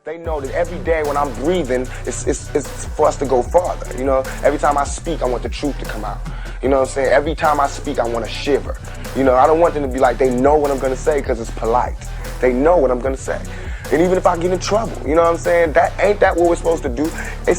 They know that every day when I'm breathing, it's for us to go farther. You know, every time I speak, I want the truth to come out. You know what I'm saying? Every time I speak, I want to shiver. You know, I don't want them to be like, they know what I'm going to say because it's polite. They know what I'm going to say. And even if I get in trouble, you know what I'm saying? Ain't that what we're supposed to do?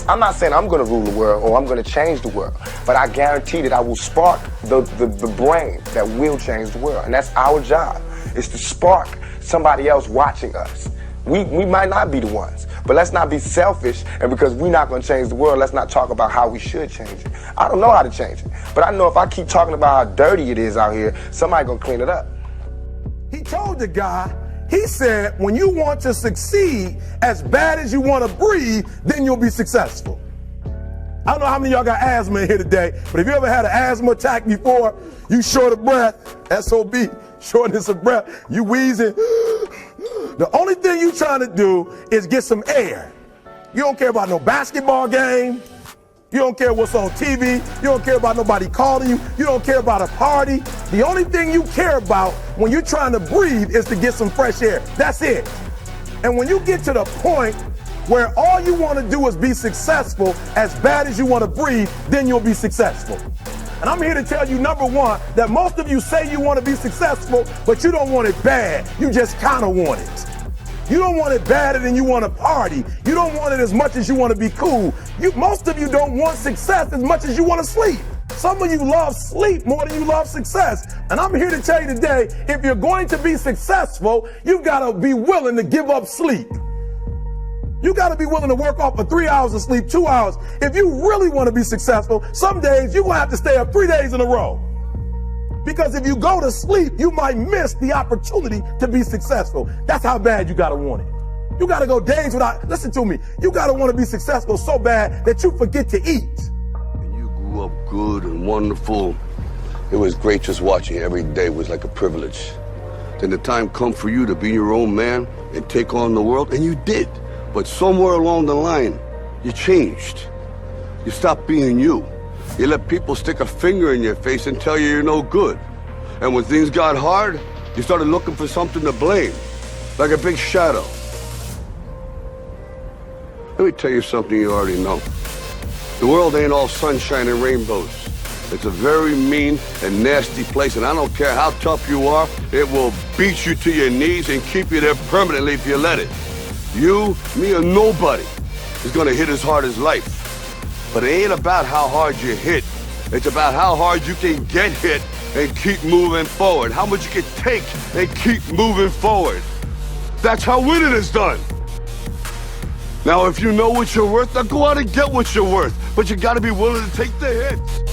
I'm not saying I'm going to rule the world or I'm going to change the world, but I guarantee that I will spark the brain that will change the world. And that's our job, is to spark somebody else watching us. We might not be the ones, but let's not be selfish, and because we're not going to change the world, let's not talk about how we should change it. I don't know how to change it, but I know if I keep talking about how dirty it is out here, somebody going to clean it up. He told the guy, he said, when you want to succeed as bad as you want to breathe, then you'll be successful. I don't know how many of y'all got asthma in here today, but if you ever had an asthma attack before, you short of breath, SOB, shortness of breath, you wheezing. The only thing you trying to do is get some air. You don't care about no basketball game. You don't care what's on TV. You don't care about nobody calling you. You don't care about a party. The only thing you care about when you're trying to breathe is to get some fresh air. That's it. And when you get to the point where all you want to do is be successful as bad as you want to breathe, then you'll be successful. And I'm here to tell you, number one, that most of you say you want to be successful, but you don't want it bad. You just kind of want it. You don't want it badder than you want to party. You don't want it as much as you want to be cool. Most of you don't want success as much as you want to sleep. Some of you love sleep more than you love success. And I'm here to tell you today, if you're going to be successful, you've got to be willing to give up sleep. You got to be willing to work off for 3 hours of sleep, 2 hours. If you really want to be successful, some days you're going to have to stay up 3 days in a row. Because if you go to sleep, you might miss the opportunity to be successful. That's how bad you got to want it. You got to go days without, listen to me, you got to want to be successful so bad that you forget to eat. And you grew up good and wonderful. It was great just watching you. Every day was like a privilege. Then the time come for you to be your own man and take on the world, and you did. But somewhere along the line, you changed. You stopped being you. You let people stick a finger in your face and tell you you're no good. And when things got hard, you started looking for something to blame, like a big shadow. Let me tell you something you already know. The world ain't all sunshine and rainbows. It's a very mean and nasty place, and I don't care how tough you are, it will beat you to your knees and keep you there permanently if you let it. You, me, or nobody is gonna hit as hard as life. But it ain't about how hard you hit. It's about how hard you can get hit and keep moving forward. How much you can take and keep moving forward. That's how winning is done. Now, if you know what you're worth, now go out and get what you're worth. But you gotta be willing to take the hits.